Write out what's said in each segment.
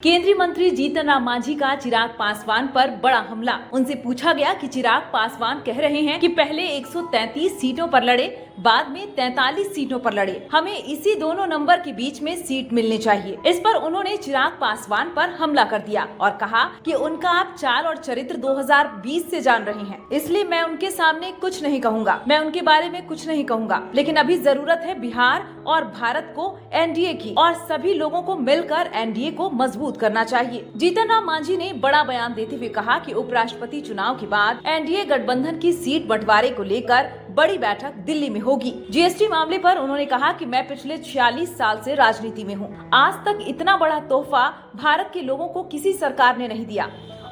केंद्रीय मंत्री जीतन राम मांझी का चिराग पासवान पर बड़ा हमला। उनसे पूछा गया कि चिराग पासवान कह रहे हैं कि पहले 133 सीटों पर लड़े, बाद में 43 सीटों पर लड़े, हमें इसी दोनों नंबर के बीच में सीट मिलनी चाहिए। इस पर उन्होंने चिराग पासवान पर हमला कर दिया और कहा कि उनका आप चाल और चरित्र 2020 से जान रहे हैं, इसलिए मैं उनके सामने कुछ नहीं कहूँगा, मैं उनके बारे में कुछ नहीं कहूँगा। लेकिन अभी जरूरत है बिहार और भारत को एनडीए की, और सभी लोगों को मिलकर एनडीए को मजबूत करना चाहिए। जीतन राम मांझी ने बड़ा बयान देते हुए कहा कि उपराष्ट्रपति चुनाव के बाद एनडीए गठबंधन की सीट बंटवारे को लेकर बड़ी बैठक दिल्ली में होगी। जीएसटी मामले पर उन्होंने कहा कि मैं पिछले 46 साल से राजनीति में हूँ, आज तक इतना बड़ा तोहफा भारत के लोगों को किसी सरकार ने नहीं दिया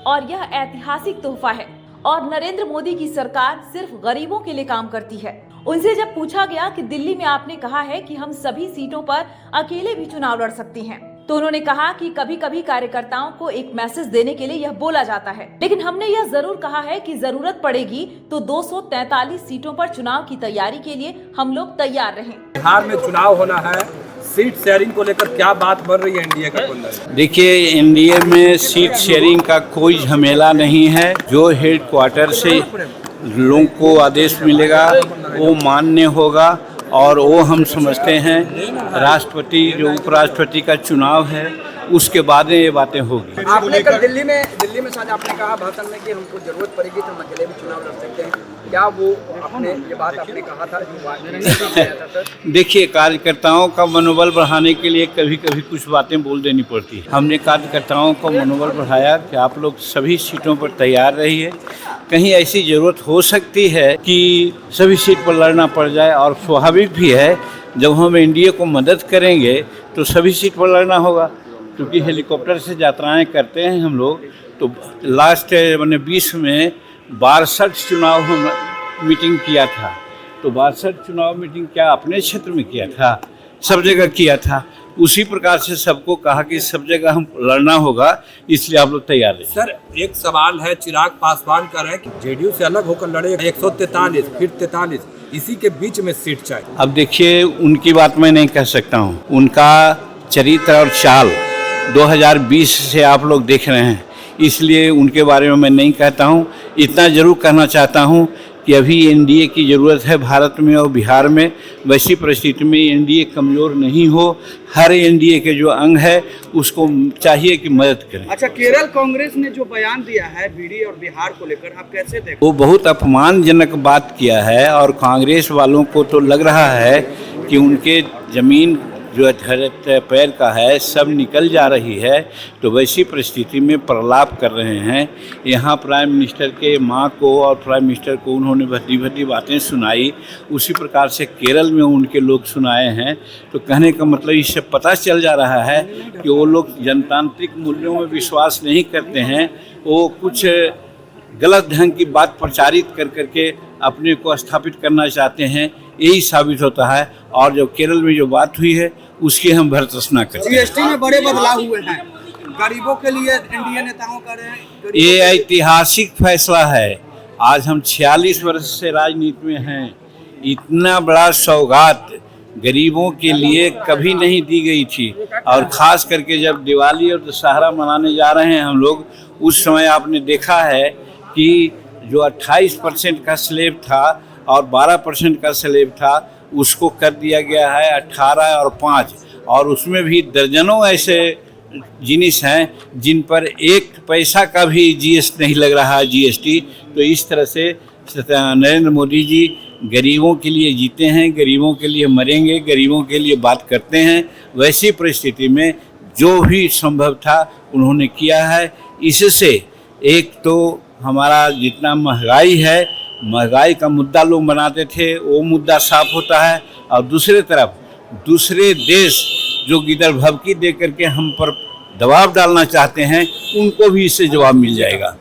और यह ऐतिहासिक तोहफा है, और नरेंद्र मोदी की सरकार सिर्फ गरीबों के लिए काम करती है। उनसे जब पूछा गया कि दिल्ली में आपने कहा है कि हम सभी सीटों पर अकेले भी चुनाव लड़ सकते हैं, तो उन्होंने कहा कि कभी कभी कार्यकर्ताओं को एक मैसेज देने के लिए यह बोला जाता है, लेकिन हमने यह जरूर कहा है कि जरूरत पड़ेगी तो 243 सीटों पर चुनाव की तैयारी के लिए हम लोग तैयार रहें। बिहार में चुनाव होना है, सीट शेयरिंग को लेकर क्या बात बढ़ रही है एनडीए का? देखिए, एनडीए में सीट शेयरिंग का कोई झमेला नहीं है। जो हेड क्वार्टर से लोगों को आदेश मिलेगा वो मान्य होगा, और वो हम समझते हैं राष्ट्रपति जो उपराष्ट्रपति का चुनाव है उसके बाद ये बातें होगी। आपने कल दिल्ली में शायद आपने कहा भाषण में कि हमको जरूरत पड़ेगी तो हम अकेले भी चुनाव लड़ सकते हैं, क्या वो आपने ये बात आपने कहा था? देखिए, कार्यकर्ताओं का मनोबल बढ़ाने के लिए कभी कभी कुछ बातें बोल देनी पड़ती है। हमने कार्यकर्ताओं का मनोबल बढ़ाया कि आप लोग सभी सीटों पर तैयार रहिए, कहीं ऐसी जरूरत हो सकती है कि सभी सीट पर लड़ना पड़ जाए, और स्वाभाविक भी है जब हम एनडीए को मदद करेंगे तो सभी सीट पर लड़ना होगा, क्योंकि हेलीकॉप्टर से यात्राएं करते हैं हम लोग। तो लास्ट मैंने 20 में 62 चुनाव हम मीटिंग किया था, तो 62 चुनाव मीटिंग क्या अपने क्षेत्र में किया था, सब जगह किया था। उसी प्रकार से सबको कहा कि सब जगह हम लड़ना होगा, इसलिए आप लोग तैयार रहिए। सर, एक सवाल है, चिराग पासवान कर रहे हैं कि जेडीयू से अलग होकर लड़े, 143 फिर 43, इसी के बीच में सीट चाहिए। अब देखिए, उनकी बात मैं नहीं कह सकता हूँ, उनका चरित्र और चाल 2020 से आप लोग देख रहे हैं, इसलिए उनके बारे में मैं नहीं कहता हूँ। इतना जरूर कहना चाहता हूँ कि अभी एनडीए की ज़रूरत है भारत में और बिहार में। वैसी परिस्थिति में एनडीए कमज़ोर नहीं हो, हर एनडीए के जो अंग है उसको चाहिए कि मदद करें। अच्छा, केरल कांग्रेस ने जो बयान दिया है बीडी और बिहार को लेकर, आप कैसे देखते? वो बहुत अपमानजनक बात किया है, और कांग्रेस वालों को तो लग रहा है कि उनके ज़मीन जो पैर का है सब निकल जा रही है। तो वैसी परिस्थिति में प्रलाप कर रहे हैं। यहाँ प्राइम मिनिस्टर के माँ को और प्राइम मिनिस्टर को उन्होंने भद्दी भद्दी बातें सुनाई, उसी प्रकार से केरल में उनके लोग सुनाए हैं। तो कहने का मतलब इससे पता चल जा रहा है कि वो लोग जनतांत्रिक मूल्यों में विश्वास नहीं करते हैं, वो कुछ गलत ढंग की बात प्रचारित कर करके अपने को स्थापित करना चाहते हैं, यही साबित होता है। और जो केरल में जो बात हुई है उसकी हम भर्त्सना करते हैं। जीएसटी में बड़े बदलाव हुए हैं, गरीबों के लिए एनडीए नेताओं कर रहे हैं। ये ऐतिहासिक फैसला है। आज हम 46 वर्ष से राजनीति में हैं, इतना बड़ा सौगात गरीबों के लिए कभी नहीं दी गई थी। और ख़ास करके जब दिवाली और दशहरा मनाने जा रहे हैं हम लोग, उस समय आपने देखा है कि जो 28% का स्लेब था और 12% का स्लेब था, उसको कर दिया गया है 18 और 5, और उसमें भी दर्जनों ऐसे जिनिस हैं जिन पर 1 पैसा का भी जीएसटी नहीं लग रहा है, जीएसटी। तो इस तरह से नरेंद्र मोदी जी गरीबों के लिए जीते हैं, गरीबों के लिए मरेंगे, गरीबों के लिए बात करते हैं। वैसी परिस्थिति में जो भी संभव था उन्होंने किया है। इससे एक तो हमारा जितना महंगाई है, महंगाई का मुद्दा लोग बनाते थे, वो मुद्दा साफ होता है, और दूसरे तरफ दूसरे देश जो गिदड़ भभकी दे करके हम पर दबाव डालना चाहते हैं, उनको भी इससे जवाब मिल जाएगा।